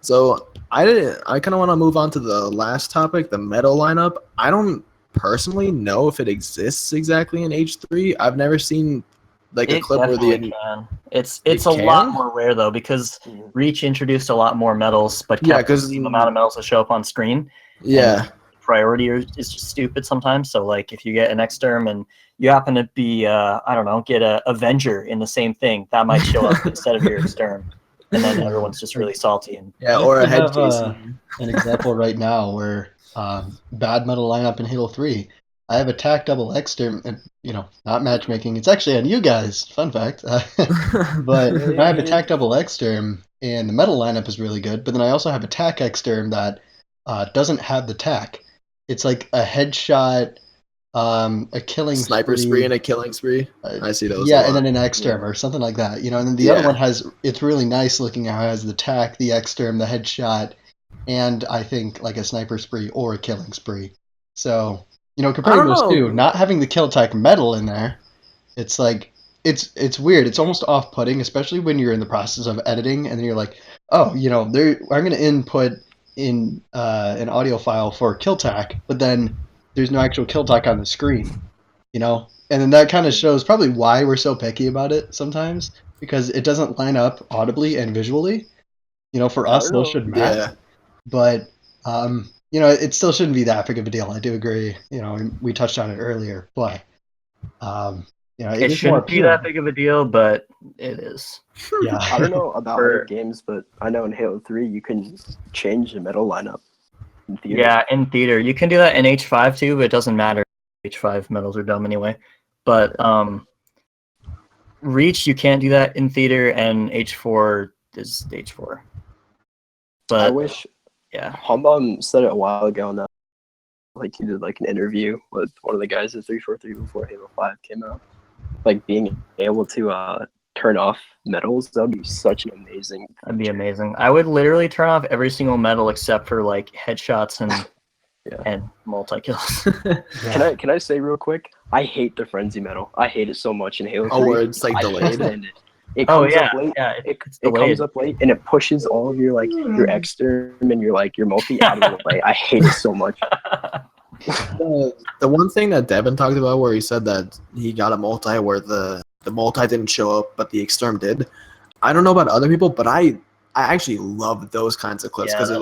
So I kind of want to move on to the last topic, the metal lineup. I don't personally know if it exists exactly in H3. I've never seen like a It clip where definitely the can. It's it a lot can. more rare though because Reach introduced a lot more medals, but Yeah, kept the because same amount of medals that show up on screen. yeah, And priority is just stupid sometimes. So like if you get an Exterm and you happen to be I don't know, get a Avenger in the same thing, that might show up instead of your Exterm. And then everyone's just really salty. And yeah, I or a actually head have case. an example right now where bad metal lineup in Halo 3. I have a TAC double Exterm, and not matchmaking. It's actually on you guys. Fun fact. But I have a TAC double Exterm, and the metal lineup is really good. But then I also have a TAC Exterm that doesn't have the TAC. It's like a headshot, a killing Sniper spree and a killing spree. I see those a yeah, lot. and then an Exterm or something like that. And then the other one it's really nice looking how it has the TAC, the Exterm, the headshot, and I think like a sniper spree or a killing spree. So, comparing those two, not having the kill tech metal in there, it's like it's weird. It's almost off-putting, especially when you're in the process of editing and then you're like, oh, I'm going to input in an audio file for kill tech, but then there's no actual kill tech on the screen, And then that kind of shows probably why we're so picky about it sometimes, because it doesn't line up audibly and visually. For us, those should match. Yeah. But it still shouldn't be that big of a deal. I do agree. We touched on it earlier, but it shouldn't be that big of a deal, but it is. Yeah. I don't know about other games, but I know in Halo 3 you can change the metal lineup in theater. Yeah, in theater. You can do that in H5 too, but it doesn't matter. H5 medals are dumb anyway. But Reach, you can't do that in theater, and H4 is H4. But I wish Humbum said it a while ago, and like he did like an interview with one of the guys at 343 before Halo 5 came out. Like being able to turn off medals, that would be such an amazing feature. That'd be amazing. I would literally turn off every single medal except for like headshots and multi-kills. Can I say real quick? I hate the frenzy medal. I hate it so much in Halo 3. Oh, where it's like delayed. It comes up late. It comes up late, and it pushes all of your your Exterm and your multi out of the way. I hate it so much. The one thing that Devin talked about, where he said that he got a multi where the multi didn't show up, but the Exterm did. I don't know about other people, but I actually love those kinds of clips because at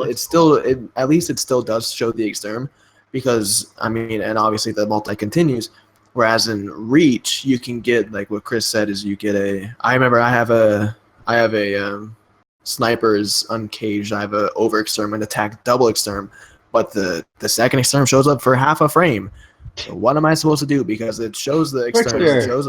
least it still does show the Exterm, because and obviously the multi continues. Whereas in Reach, you can get like what Chris said is you get I remember I have a sniper's uncaged. I have a over Exterm and attack double Exterm, but the second Exterm shows up for half a frame. So what am I supposed to do? Because it shows the Exterm. It shows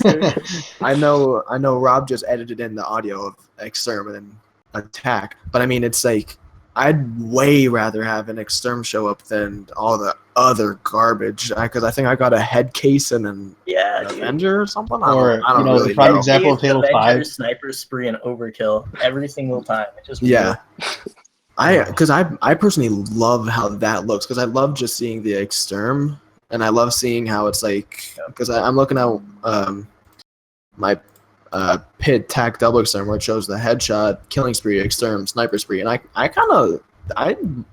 it. I know Rob just edited in the audio of Exterm and then attack, but it's like I'd way rather have an Exterm show up than all the other garbage, because I think I got a head case and an Avenger or something. Or I don't really the prime know. example of Halo 5, sniper spree and overkill every single time. It just I personally love how that looks, because I love just seeing the Exterm, and I love seeing how it's like, because I'm looking at my pit tac double Exterm where it shows the headshot, killing spree, Exterm, sniper spree, and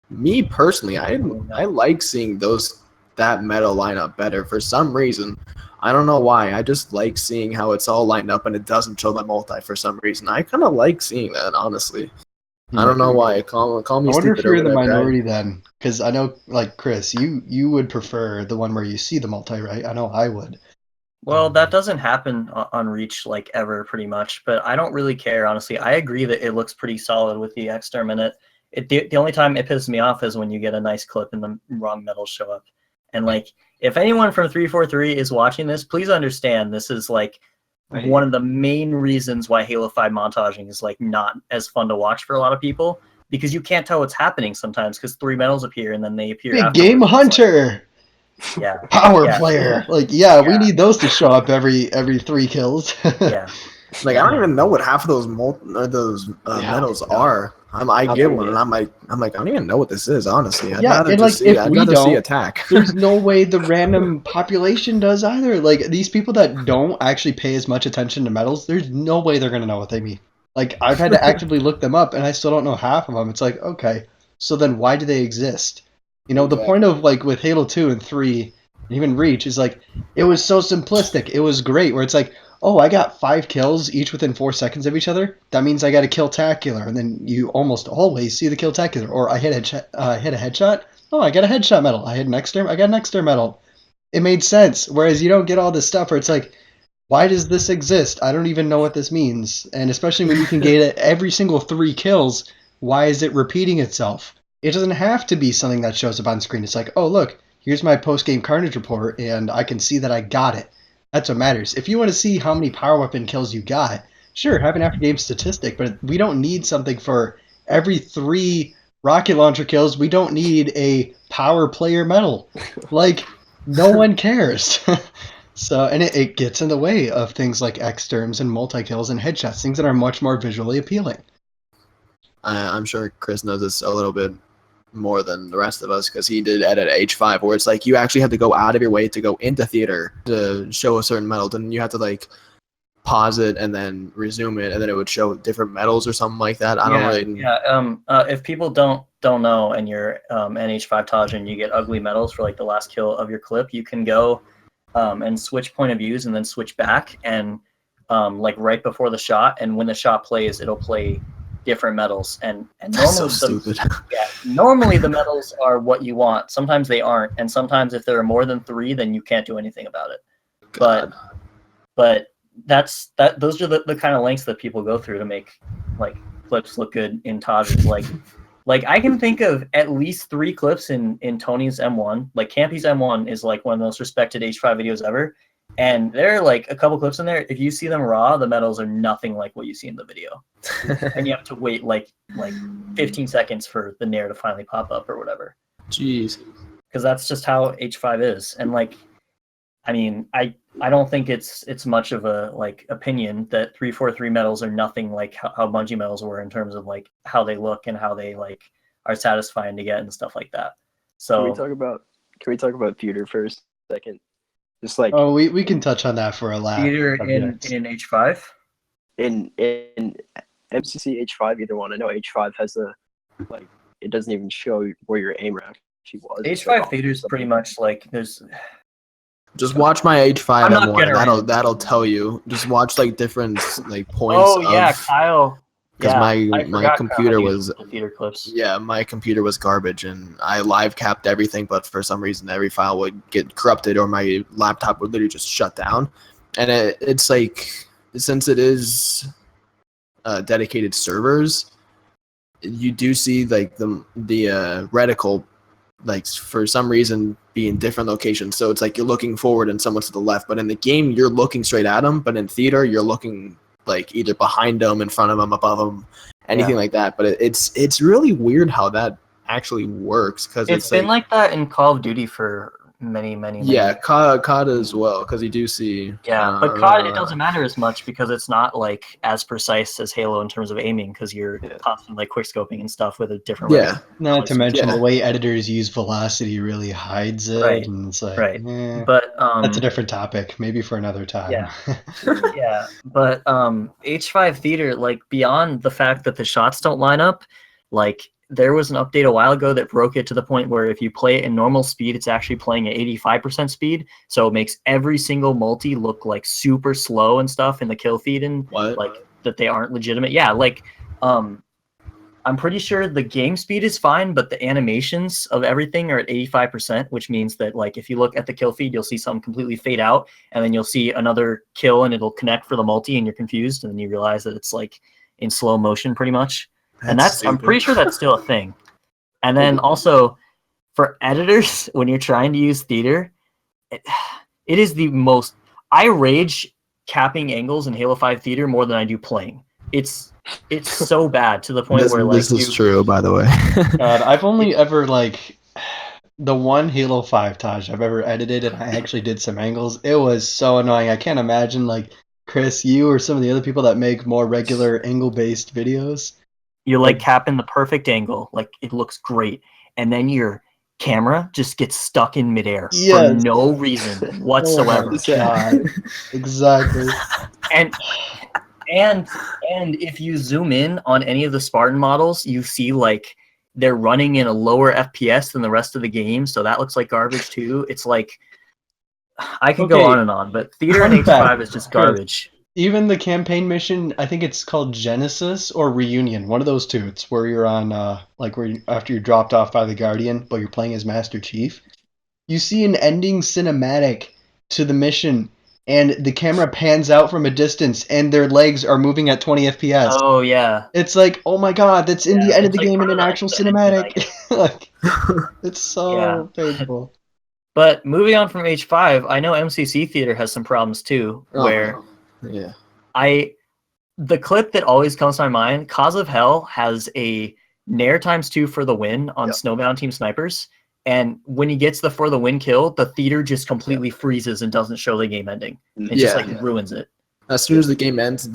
me personally, I like seeing that meta lineup better for some reason. I don't know why. I just like seeing how it's all lined up and it doesn't show the multi for some reason. I kind of like seeing that, honestly. I don't know why. Call me I wonder stupid if you're in the over that minority guy. then, because I know, like Chris, you would prefer the one where you see the multi, right? I know I would. Well, that doesn't happen on Reach like ever, pretty much. But I don't really care, honestly. I agree that it looks pretty solid with the Exterm in it. The only time it pisses me off is when you get a nice clip and the wrong medals show up. And like, if anyone from 343 is watching this, please understand this is like one of the main reasons why Halo 5 montaging is like not as fun to watch for a lot of people, because you can't tell what's happening sometimes because 3 medals appear and then they appear Big afterwards. game hunter. Like, power player. Like, we need those to show up every 3 kills. Like, I don't even know what half of those medals are. I get one, and I'm like, I don't even know what this is, honestly. I'd rather see attack. There's no way the random population does either. Like, these people that don't actually pay as much attention to medals, there's no way they're gonna know what they mean. Like, I've had to actively look them up, and I still don't know half of them. It's like, okay, so then why do they exist? You know, the point of, like, with Halo 2 and 3, and even Reach, is, like, it was so simplistic. It was great, where it's like, oh, I got 5 kills, each within 4 seconds of each other. That means I got a kill-tacular, and then you almost always see the kill-tacular. Or I hit a headshot. Oh, I got a headshot medal. I hit an exterm. I got an exterm medal. It made sense. Whereas you don't get all this stuff where it's like, why does this exist? I don't even know what this means. And especially when you can get it every single 3 kills, why is it repeating itself? It doesn't have to be something that shows up on screen. It's like, oh, look, here's my post-game carnage report, and I can see that I got it. That's what matters. If you want to see how many power weapon kills you got, sure, have an after-game statistic, but we don't need something for every 3 rocket launcher kills. We don't need a power player medal. Like, no one cares. So, and it gets in the way of things like X-terms and multi-kills and headshots, things that are much more visually appealing. I'm sure Chris knows this a little bit more than the rest of us because he did edit H5, where it's like you actually have to go out of your way to go into theater to show a certain medal. Then you have to like pause it and then resume it, and then it would show different medals or something like that. I don't really. Yeah. If people don't know, and you're NH5 Taj and you get ugly medals for like the last kill of your clip, you can go and switch point of views and then switch back and like right before the shot, and when the shot plays, it'll play different medals. And normally, stupid. Normally the medals are what you want. Sometimes they aren't, and sometimes if there are more than 3, then you can't do anything about it. God. But those are the kind of lengths that people go through to make like clips look good in Taj's. Like I can think of at least 3 clips in Tony's M1. Like Campy's M1 is like one of the most respected H5 videos ever. And there are like a couple clips in there. If you see them raw, the medals are nothing like what you see in the video. And you have to wait like 15 seconds for the nair to finally pop up or whatever. Jeez. Because that's just how H5 is. And like, I mean, I don't think it's much of a like opinion that 343 medals are nothing like how Bungie medals were in terms of like how they look and how they like are satisfying to get and stuff like that. So Can we talk about theater for a second? Just like we can touch on that for a lap. theater in H5? In MCC H5, either one. I know H5 has like it doesn't even show where your aim actually was. H5 theater is pretty much like there's. Just watch my H5 M1. That'll tell you. Just watch like different like points. Oh yeah, Kyle. Because my computer was theater clips. Yeah, my computer was garbage, and I live capped everything. But for some reason, every file would get corrupted, or my laptop would literally just shut down. And it's like, since it is dedicated servers, you do see like the reticle, like for some reason, be in different locations. So it's like you're looking forward and someone's to the left, but in the game you're looking straight at them. But in theater you're looking like either behind them, in front of them, above them, anything like that. But it's really weird how that actually works, because it's been like that in Call of Duty for many yeah, COD as well, because you do see but COD, it doesn't matter as much because it's not like as precise as Halo in terms of aiming, because you're constantly like quick scoping and stuff with a different not to mention the way editors use velocity really hides it, and it's like but that's a different topic, maybe for another time. But H5 theater, like beyond the fact that the shots don't line up, like there was an update a while ago that broke it to the point where if you play it in normal speed, it's actually playing at 85% speed. So it makes every single multi look like super slow and stuff in the kill feed, and like that they aren't legitimate. Yeah, like I'm pretty sure the game speed is fine, but the animations of everything are at 85%, which means that like if you look at the kill feed, you'll see something completely fade out, and then you'll see another kill and it'll connect for the multi, and you're confused, and then you realize that it's like in slow motion pretty much. And I'm pretty sure that's still a thing. And then also for editors, when you're trying to use theater, it is the most. I rage capping angles in Halo 5 theater more than I do playing. It's so bad to the point where like this is true, by the way. God, I've only ever like the one Halo 5 Taj I've ever edited, and I actually did some angles. It was so annoying. I can't imagine like Chris, you or some of the other people that make more regular angle-based videos. You're like capping the perfect angle, like it looks great, and then your camera just gets stuck in midair for no reason whatsoever. God. Exactly. And And if you zoom in on any of the Spartan models, you see like they're running in a lower FPS than the rest of the game, so that looks like garbage too. It's like I could go on and on, but Theater in H5 is just garbage. Even the campaign mission, I think it's called Genesis or Reunion, one of those two. It's where you're on, after you're dropped off by the Guardian, but you're playing as Master Chief. You see an ending cinematic to the mission, and the camera pans out from a distance, and their legs are moving at 20 FPS. Oh yeah, it's like, oh my god, that's in the end of the game in an actual cinematic. Like, it's so painful. But moving on from H5, I know MCC Theater has some problems too, where the clip that always comes to my mind, Cause of Hell has a Nair ×2 for the win on Snowbound Team Snipers, and when he gets the for the win kill, the theater just completely freezes and doesn't show the game ending. It just like ruins it. As soon as the game ends,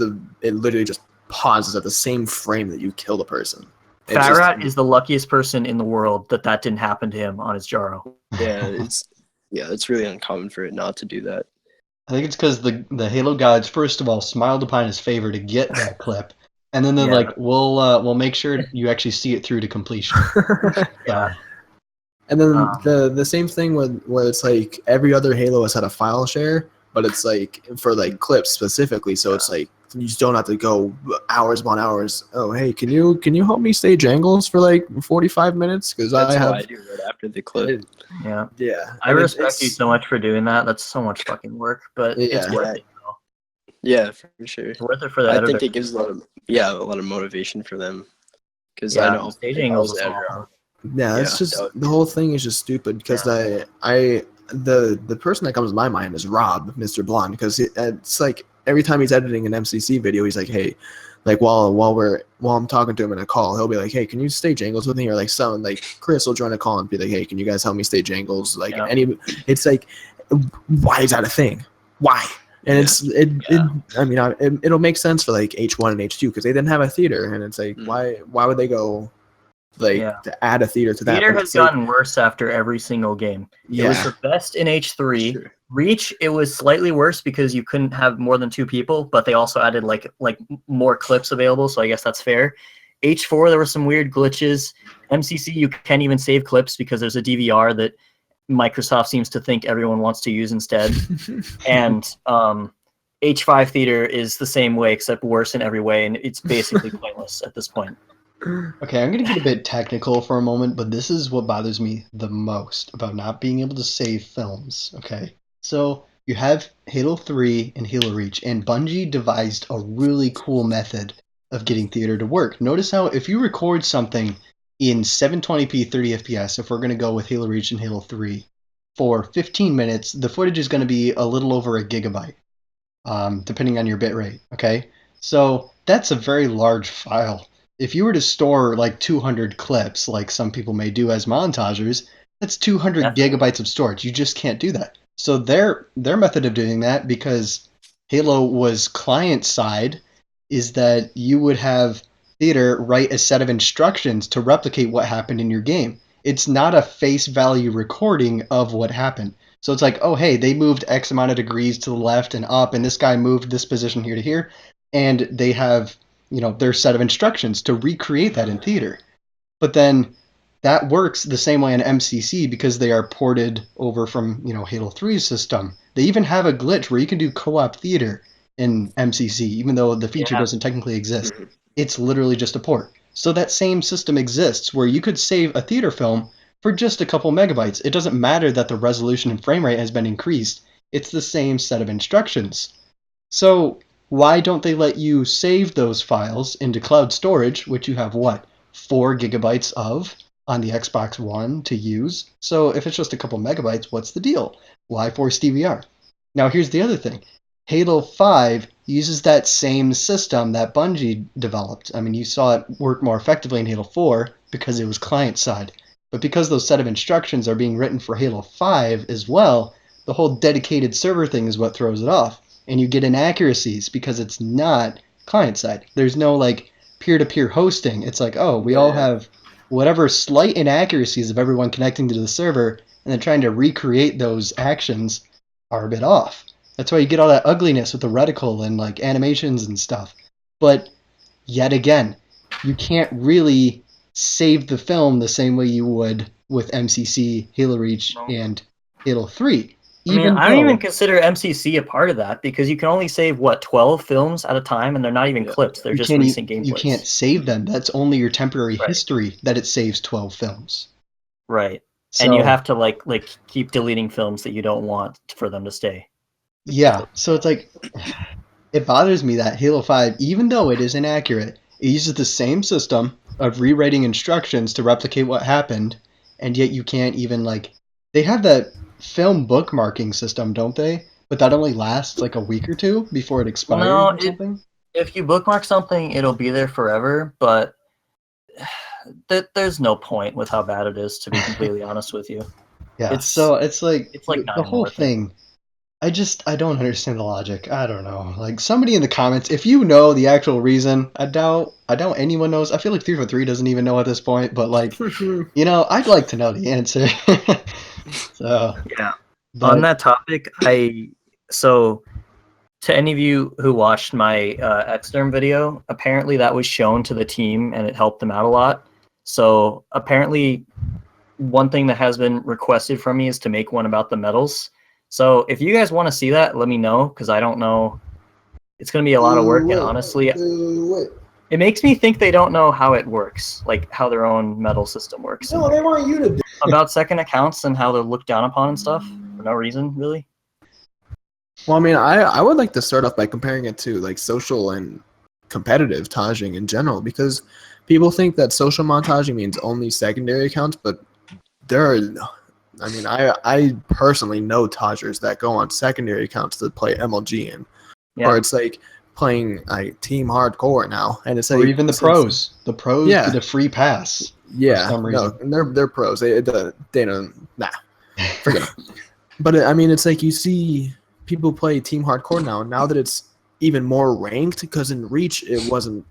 it literally just pauses at the same frame that you kill the person. Fat Rat is the luckiest person in the world that didn't happen to him on his Jaro. It's really uncommon for it not to do that. I think it's because the Halo gods, first of all, smiled upon his favor to get that clip, and then they're like, "We'll make sure you actually see it through to completion." Yeah. And then the same thing where it's like every other Halo has had a file share, but it's like for like clips specifically, so it's like you just don't have to go hours upon hours. Oh, hey, can you help me stage angles for like 45 minutes? Because I do right after the clip. Yeah. I mean, respect you so much for doing that. That's so much fucking work, but it's worth it. Yeah, for sure. It's worth it for the editor. I think it gives a lot of motivation for them. Because I know stage angles is awful. It's just the whole thing is just stupid because the person that comes to my mind is Rob, Mr. Blonde, because it's like every time he's editing an MCC video, he's like, hey, like while I'm talking to him in a call, he'll be like, hey, can you stage angles with me? Or like someone like Chris will join a call and be like, hey, can you guys help me stage angles? Like it's like, why is that a thing? Why? And it'll make sense for like H1 and H2 because they didn't have a theater, and it's like why would they go to add a theater to that? Theater has gotten worse after every single game. It was the best in H3. Sure. Reach, it was slightly worse because you couldn't have more than 2 people, but they also added like more clips available, so I guess that's fair. H4, there were some weird glitches. MCC, you can't even save clips because there's a DVR that Microsoft seems to think everyone wants to use instead. And H5 Theater is the same way, except worse in every way, and it's basically pointless at this point. Okay, I'm going to get a bit technical for a moment, but this is what bothers me the most about not being able to save films, okay? So, you have Halo 3 and Halo Reach, and Bungie devised a really cool method of getting theater to work. Notice how if you record something in 720p 30 FPS, if we're going to go with Halo Reach and Halo 3, for 15 minutes, the footage is going to be a little over a gigabyte, depending on your bitrate, okay? So, that's a very large file. If you were to store like 200 clips, like some people may do as montagers, that's 200 gigabytes of storage. You just can't do that. So their method of doing that, because Halo was client side, is that you would have Theater write a set of instructions to replicate what happened in your game. It's not a face value recording of what happened. So it's like, oh hey, they moved X amount of degrees to the left and up, and this guy moved this position here to here, and they have their set of instructions to recreate that in Theater. But then that works the same way in MCC because they are ported over from Halo 3's system. They even have a glitch where you can do co-op Theater in MCC, even though the feature doesn't technically exist. It's literally just a port. So that same system exists where you could save a Theater film for just a couple megabytes. It doesn't matter that the resolution and frame rate has been increased. It's the same set of instructions. So why don't they let you save those files into cloud storage, which you have 4 gigabytes of on the Xbox One to use? So if it's just a couple megabytes, what's the deal? Why force DVR? Now here's the other thing. Halo 5 uses that same system that Bungie developed. I mean, you saw it work more effectively in Halo 4 because it was client side. But because those set of instructions are being written for Halo 5 as well, the whole dedicated server thing is what throws it off. And you get inaccuracies because it's not client side. There's no peer-to-peer hosting. It's like, oh, we all have whatever slight inaccuracies of everyone connecting to the server, and then trying to recreate those actions are a bit off. That's why you get all that ugliness with the reticle and animations and stuff. But yet again, you can't really save the film the same way you would with MCC, Halo Reach, and Halo 3. I don't even consider MCC a part of that because you can only save 12 films at a time, and they're not even clips. They're just recent gameplays. You can't save them. That's only your temporary history that it saves 12 films. Right. So, and you have to like keep deleting films that you don't want for them to stay. Yeah. So it's like it bothers me that Halo 5, even though it is inaccurate, it uses the same system of rewriting instructions to replicate what happened, and yet you can't even they have that film bookmarking system, don't they? But that only lasts like a week or two before it expires or something? If you bookmark something, it'll be there forever, but there's no point with how bad it is, to be completely honest with you. Yeah, it's like the whole thing. I don't understand the logic. I don't know. Like, somebody in the comments, if you know the actual reason, I doubt anyone knows. I feel like 343 doesn't even know at this point, but I'd like to know the answer. So yeah. On that topic, to any of you who watched my Exterm video, apparently that was shown to the team and it helped them out a lot. So apparently one thing that has been requested from me is to make one about the medals. So if you guys want to see that, let me know, because I don't know. It's going to be a lot of work, and honestly, it makes me think they don't know how it works, like how their own medal system works. No, they want you to do about second accounts and how they're looked down upon and stuff for no reason, really. Well, I mean, I would like to start off by comparing it to like social and competitive taging in general, because people think that social montaging means only secondary accounts, but there are. I mean, I personally know Tagers that go on secondary accounts to play MLG in, or it's like playing like Team Hardcore now, and it's like, or even the pros. The pros get a free pass. Yeah, for some reason. No, they're pros. They don't forget it. But I mean, it's like you see people play Team Hardcore now. Now that it's even more ranked, because in Reach it wasn't.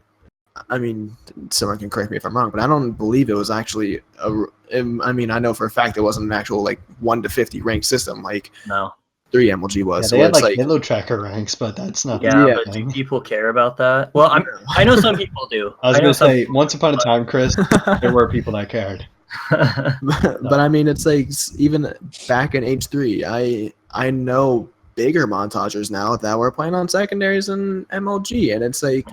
I mean, someone can correct me if I'm wrong, but I don't believe it was actually I mean, I know for a fact it wasn't an actual like 1 to 50 ranked system like 3 MLG was. Yeah, they had Halo Tracker ranks, but that's not. Yeah, but do people care about that? Well, I know some people do. I was going to say, once upon a time, Chris, there were people that cared. But I mean, it's like even back in H3, I know bigger montagers now that were playing on secondaries and MLG, and it's like,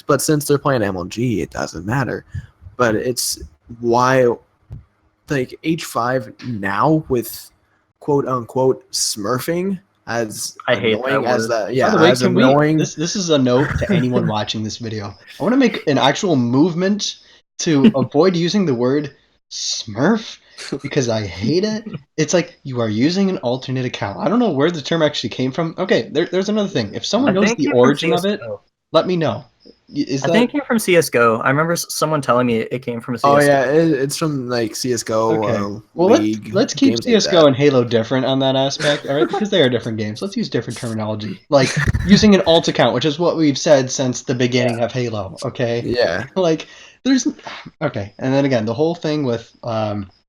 but since they're playing MLG, it doesn't matter. But it's why, like H5 now with quote unquote smurfing as I hate annoying that as that. Yeah, by the way, as annoying. This is a note to anyone watching this video. I want to make an actual movement to avoid using the word smurf, because I hate it. It's like you are using an alternate account. I don't know where the term actually came from. Okay, there's another thing. If someone knows the origin of it, let me know. I think it came from CSGO. I remember someone telling me it came from CSGO. Oh yeah, it's from like CSGO. Okay. Well, let's keep CSGO like and Halo different on that aspect, all right? Because they are different games. Let's use different terminology, like using an alt account, which is what we've said since the beginning of Halo. Okay. Yeah. Like there's okay, and then again, the whole thing with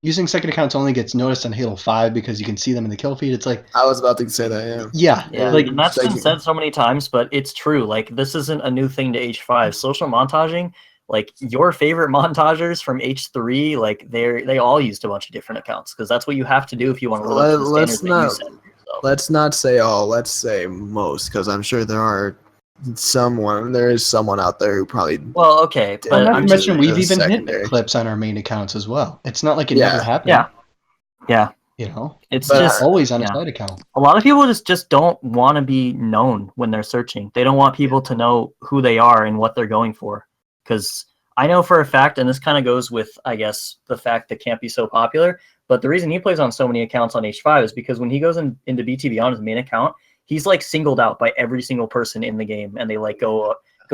using second accounts only gets noticed on Halo 5 because you can see them in the kill feed. It's like I was about to say that. Yeah. Like that's been said so many times, but it's true. Like this isn't a new thing to H5. Social montaging, like your favorite montagers from H3, like they all used a bunch of different accounts because that's what you have to do if you want to live up to the standards that you set for yourself. Let's not say all. Let's say most, because I'm sure there is someone out there who probably. Well, okay, but I'm mentioning we've even hit clips on our main accounts as well. It's not like it never happened. Yeah. You know, it's just always on a side account. A lot of people just don't want to be known when they're searching. They don't want people to know who they are and what they're going for. Because I know for a fact, and this kind of goes with, I guess, the fact that Campy's so popular. But the reason he plays on so many accounts on H5 is because when he goes into BTB on his main account, he's like singled out by every single person in the game, and they like go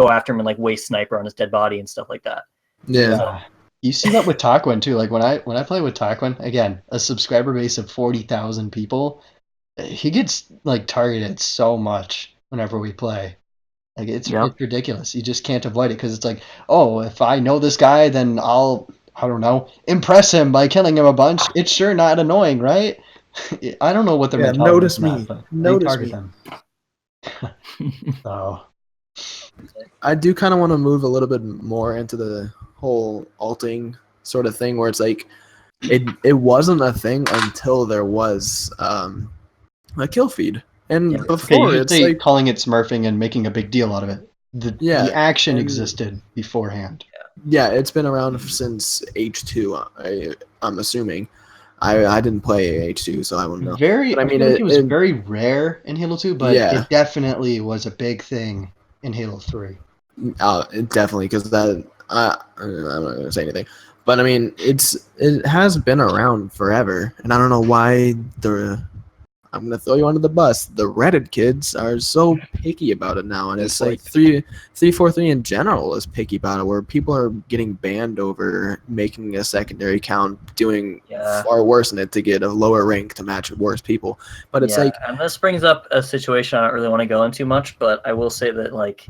after him and like waste sniper on his dead body and stuff like that. Yeah. So, you see that with Taquin too. Like when I play with Taquin, again, a subscriber base of 40,000 people, he gets like targeted so much whenever we play. Like it's ridiculous. You just can't avoid it because it's like, oh, if I know this guy, then I don't know, impress him by killing him a bunch. It's sure not annoying, right? I don't know what they're notice me. But notice target me. them. So I do kind of want to move a little bit more into the whole alting sort of thing, where it's like it wasn't a thing until there was a kill feed, and Okay, before you it's say like calling it smurfing and making a big deal out of it. The action and- existed beforehand. Yeah, it's been around since H2. I'm assuming. I didn't play H2, so I wouldn't know. But I feel like it was very rare in Halo 2, but it definitely was a big thing in Halo 3. Definitely, because that I'm not gonna say anything, but I mean it has been around forever, and I don't know why I'm gonna throw you under the bus. The Reddit kids are so picky about it now, and it's like 343 in general is picky about it, where people are getting banned over making a secondary account, doing far worse in it to get a lower rank to match worse people. But it's like, and this brings up a situation I don't really want to go into much, but I will say that like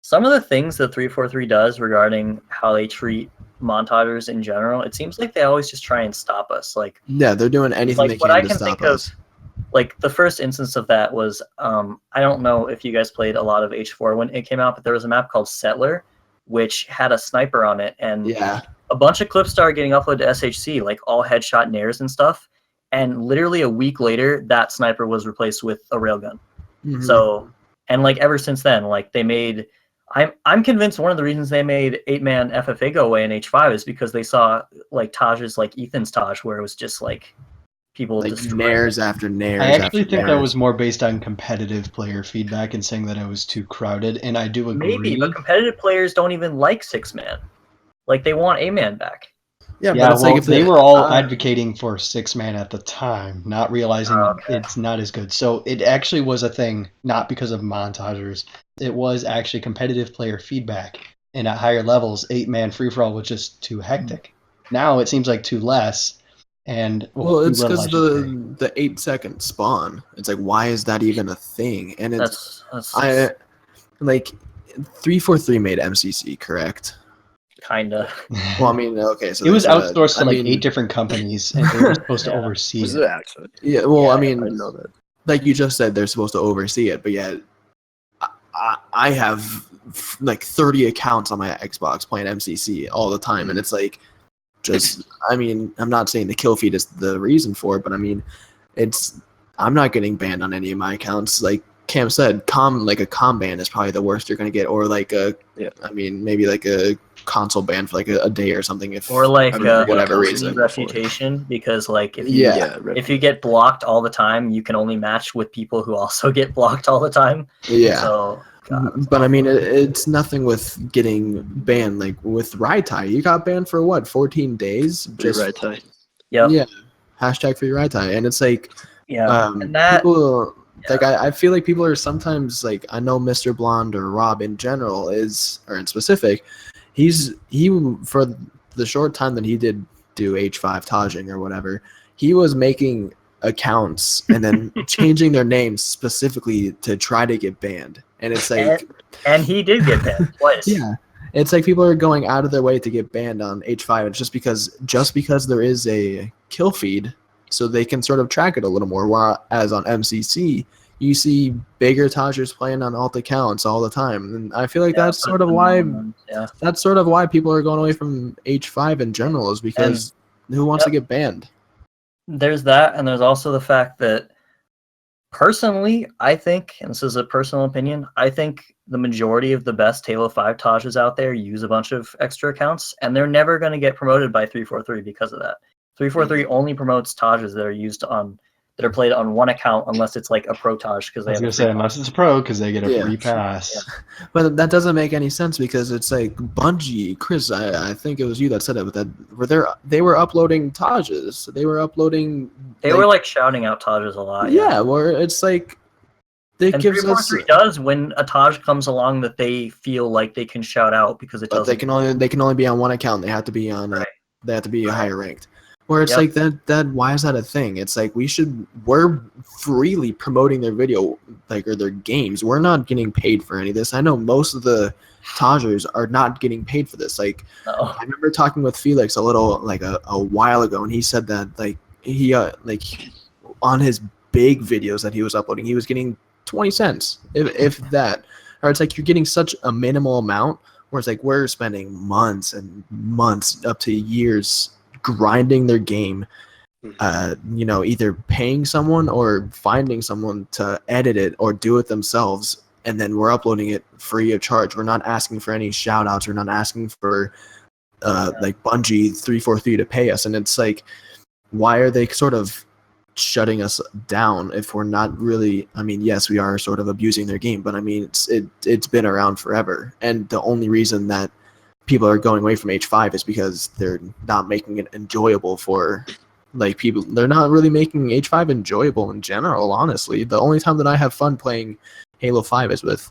some of the things that 343 does regarding how they treat Montagers in general, it seems like they always just try and stop us. Like, yeah, they're doing anything they can to stop us. Like the first instance of that was I don't know if you guys played a lot of H4 when it came out, but there was a map called Settler which had a sniper on it, and a bunch of clips started getting uploaded to SHC, like all headshot nairs and stuff, and literally a week later that sniper was replaced with a railgun. So, and like ever since then, like they made I'm convinced one of the reasons they made 8-man FFA go away in H5 is because they saw like Tages, like Ethan's Taj, where it was just like people like nairs after nairs. I actually think that was more based on competitive player feedback and saying that it was too crowded, and I do agree. Maybe, but competitive players don't even like 6-man. Like they want 8-man back. Yeah, but it's like if they were all advocating for 6-man at the time, not realizing it's not as good. So it actually was a thing, not because of Montagers. It was actually competitive player feedback, and at higher levels, 8-man free-for-all was just too hectic. Now it seems like too less. And well, it's because the 8-second spawn. It's like, why is that even a thing? And it's like 343 made MCC, correct? Kinda. Well, I mean, okay, so it was outsourced to like 8 different companies, and they were supposed to oversee it. it Actually? Yeah, well, I mean, I know that. Like you just said, they're supposed to oversee it, but yet I have like 30 accounts on my Xbox playing MCC all the time, and it's like, I mean, I'm not saying the kill feed is the reason for it, but I mean, I'm not getting banned on any of my accounts. Like Cam said, a com ban is probably the worst you're gonna get, or like I mean, maybe like a console ban for like a day or something, or like whatever reason. Reputation, because like if you get blocked all the time, you can only match with people who also get blocked all the time. Yeah. So. God, but I mean, it's nothing with getting banned. Like with Raitai, you got banned for what, 14 days? Just Raitai. Yep. Yeah. Hashtag free Raitai, and it's like, and that, people like I feel like people are sometimes like, I know Mr. Blonde or Rob in general or in specific, he for the short time that he did do H5 Tajing or whatever, he was making accounts and then changing their names specifically to try to get banned. And it's like, and he did get banned twice. Yeah, it's like people are going out of their way to get banned on H5. It's just because there is a kill feed, so they can sort of track it a little more. Whereas on MCC, you see bigger Tajers playing on alt accounts all the time, and I feel like that's sort of why people are going away from H5 in general, is because who wants to get banned? There's that, and there's also the fact that personally, I think, and this is a personal opinion, I think the majority of the best Halo 5 Tages out there use a bunch of extra accounts, and they're never going to get promoted by 343 because of that. 343 only promotes Tages that are played on one account, unless it's like a pro Taj, because unless it's a pro, because they get a free pass. Yeah. But that doesn't make any sense, because it's like Bungie, Chris, I think it was you that said it, but they were uploading Tages. They were uploading. They were like shouting out Tages a lot. Yeah, where it's like, and 343 does when a Taj comes along that they feel like they can shout out, because it doesn't. They can only be on one account. They have to be on. They have to be higher ranked. Where it's like that why is that a thing? It's like we're freely promoting their video, like, or their games. We're not getting paid for any of this. I know most of the Tajers are not getting paid for this. Like, I remember talking with Felix a while ago, and he said that like he on his big videos that he was uploading, he was getting 20 cents, if that. or it's like you're getting such a minimal amount, where it's like we're spending months and months up to years grinding their game, either paying someone or finding someone to edit it or do it themselves, and then we're uploading it free of charge. We're not asking for any shout outs. We're not asking for like Bungie 343 to pay us. And it's like, why are they sort of shutting us down if we're not really, I mean, yes, we are sort of abusing their game, but I mean, it's been around forever. And the only reason that people are going away from H5 is because they're not making it enjoyable for like people. They're not really making H5 enjoyable in general, honestly. The only time that I have fun playing Halo 5 is with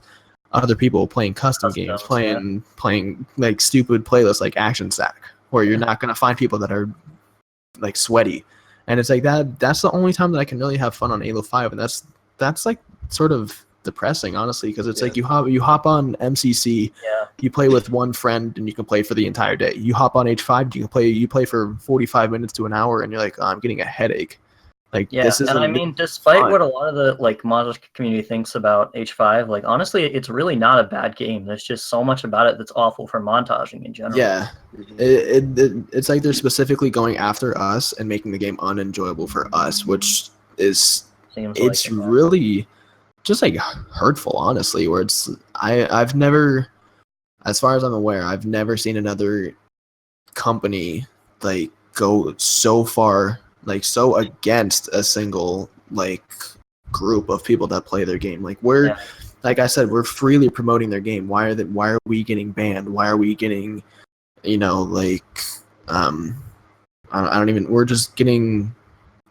other people playing custom games, playing like stupid playlists like Action Stack, where you're not going to find people that are like sweaty. And it's like that's the only time that I can really have fun on Halo 5, and that's like sort of depressing, honestly, because it's like you hop on MCC, you play with one friend and you can play for the entire day. You hop on H5, you play for 45 minutes to an hour, and you're like, oh, I'm getting a headache. Like, this isn't, and I mean, despite what a lot of the like Montager community thinks about H5, like honestly, it's really not a bad game. There's just so much about it that's awful for montaging in general. Yeah, it's like they're specifically going after us and making the game unenjoyable for us, which is really just like hurtful, honestly. Where it's I've never, as far as I'm aware, I've never seen another company like go so far, like so against a single like group of people that play their game. Like like I said, we're freely promoting their game. Why are we getting banned? Why are we getting, like I don't even, we're just getting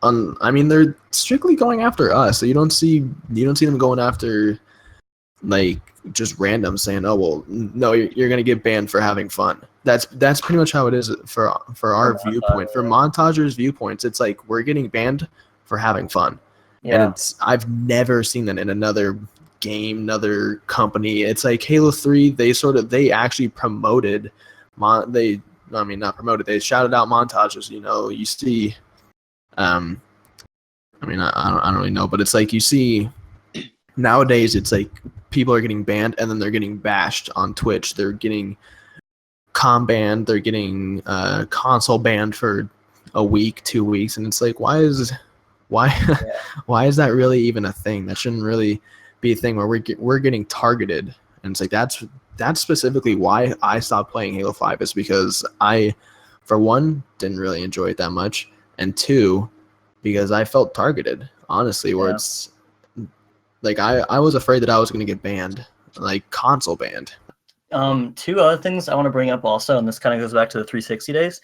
I mean, they're strictly going after us. So you don't see them going after like just random saying, oh well, no, you're gonna get banned for having fun. That's pretty much how it is for our viewpoint. For Montager's viewpoints, it's like we're getting banned for having fun. Yeah. And I've never seen that in another game, another company. It's like Halo 3, they actually promoted they shouted out montages. You see I mean, I don't really know, but it's like you see nowadays, it's like people are getting banned and then they're getting bashed on Twitch. They're getting banned, they're getting console banned for a week, 2 weeks, and it's like, why is that really even a thing? That shouldn't really be a thing where we're getting targeted. And it's like that's specifically why I stopped playing Halo 5, is because I, for one, didn't really enjoy it that much, and two, because I felt targeted, honestly, where it's like I was afraid that I was going to get banned, like console banned. Two other things I want to bring up also, and this kind of goes back to the 360 days.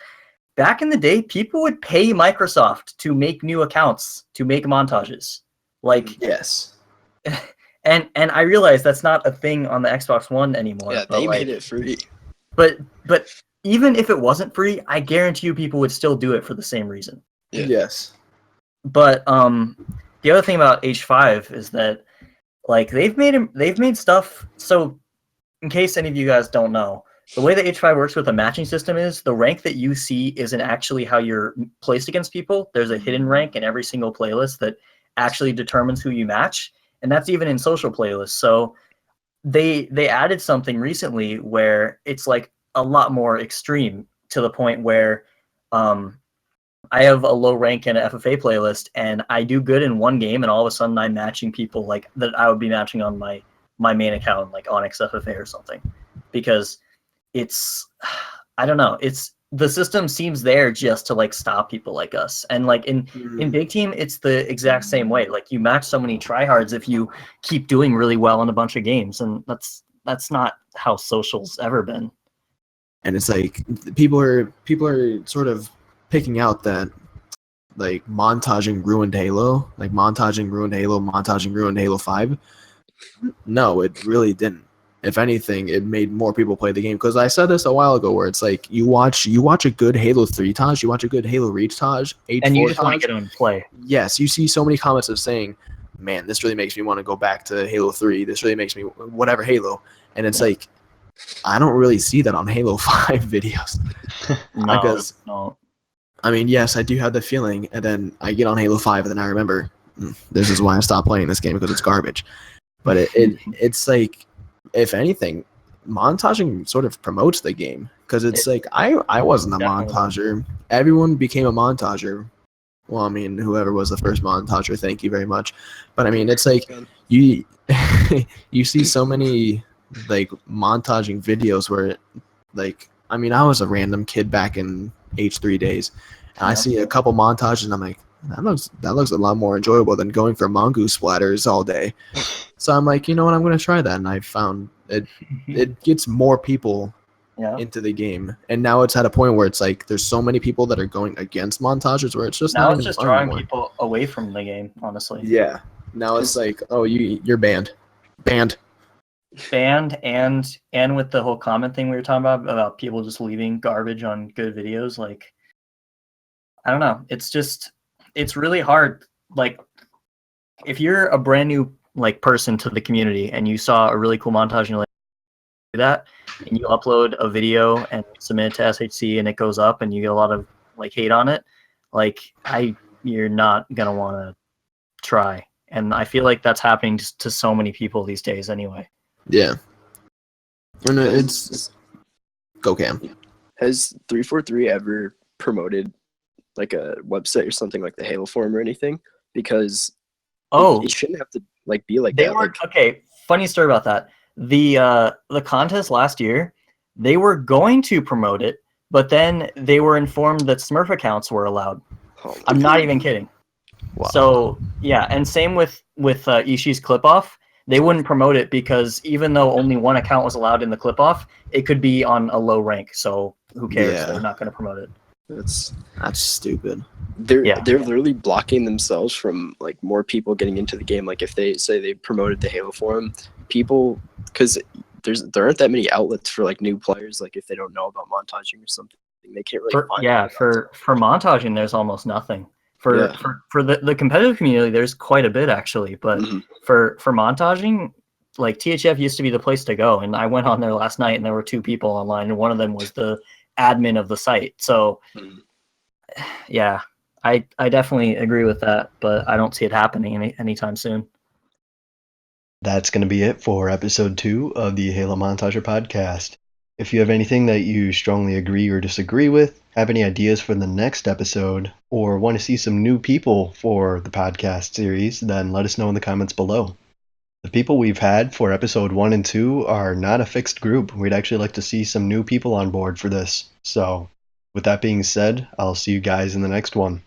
Back in the day, people would pay Microsoft to make new accounts, to make montages. Like, yes. And I realize that's not a thing on the Xbox One anymore. Yeah, they made it free. But even if it wasn't free, I guarantee you people would still do it for the same reason. Yeah. Yes. But the other thing about H5 is that like they've made stuff. So in case any of you guys don't know, the way that H5 works with a matching system is the rank that you see isn't actually how you're placed against people. There's a hidden rank in every single playlist that actually determines who you match, and that's even in social playlists. So they added something recently where it's like a lot more extreme, to the point where I have a low rank in an FFA playlist, and I do good in one game, and all of a sudden I'm matching people like that I would be matching on my main account, like Onyx FFA or something, because it's, I don't know, it's, the system seems there just to like stop people like us. And like in Big Team, it's the exact same way. Like you match so many tryhards if you keep doing really well in a bunch of games, and that's not how social's ever been. And it's like people are sort of picking out that like montaging ruined Halo, montaging ruined Halo 5. No, it really didn't. If anything, it made more people play the game. Because I said this a while ago, where it's like you watch a good Halo 3 Taj, you watch a good Halo Reach Taj, and you just want to get on and play. Yes, you see so many comments of saying, man, this really makes me want to go back to Halo 3. This really makes me whatever Halo. And it's like, I don't really see that on Halo 5 videos. Because, I mean, yes, I do have the feeling, and then I get on Halo 5, and then I remember, this is why I stopped playing this game, because it's garbage. But it's like, if anything, montaging sort of promotes the game because it's like I wasn't a Definitely. montager. Everyone became a montager. Well, I mean, whoever was the first montager, thank you very much. But I mean, it's like you you see so many like montaging videos where like I mean, I was a random kid back in H3 days, and I see a couple montages, and I'm like, that looks a lot more enjoyable than going for mongoose splatters all day. So I'm like, you know what, I'm gonna try that, and I found it gets more people into the game, and now it's at a point where it's like there's so many people that are going against montages where it's just now not it's even just fun drawing anymore. people away from the game, honestly. Yeah. Now it's like, oh, you're banned. Banned. Banned and with the whole comment thing we were talking about people just leaving garbage on good videos, like I don't know. It's really hard. Like if you're a brand new like person to the community and you saw a really cool montage and you're like do that and you upload a video and submit it to SHC and it goes up and you get a lot of like hate on it, like you're not gonna want to try. And I feel like that's happening to so many people these days anyway. Yeah. And it's go Cam. Has 343 ever promoted like a website or something like the Halo Forum or anything? Because it shouldn't have to like be like that. Okay, funny story about that. The contest last year, they were going to promote it, but then they were informed that Smurf accounts were allowed. I'm not even kidding. Wow. So yeah, and same with Ishii's clip off. They wouldn't promote it because even though only one account was allowed in the clip off, it could be on a low rank. So who cares? Yeah. They're not going to promote it. That's stupid. They're literally blocking themselves from like more people getting into the game. Like if they say they promoted the Halo Forum, people, because there aren't that many outlets for like new players. Like if they don't know about montaging or something, they can't really find for montaging, there's almost nothing. For the competitive community, there's quite a bit actually, but for montaging, like THF used to be the place to go, and I went on there last night, and there were 2 people online, and one of them was the admin of the site. So, yeah, I definitely agree with that, but I don't see it happening anytime soon. That's going to be it for episode 2 of the Halo Montager podcast. If you have anything that you strongly agree or disagree with, have any ideas for the next episode, or want to see some new people for the podcast series, then let us know in the comments below. The people we've had for episode 1 and 2 are not a fixed group. We'd actually like to see some new people on board for this. So, with that being said, I'll see you guys in the next one.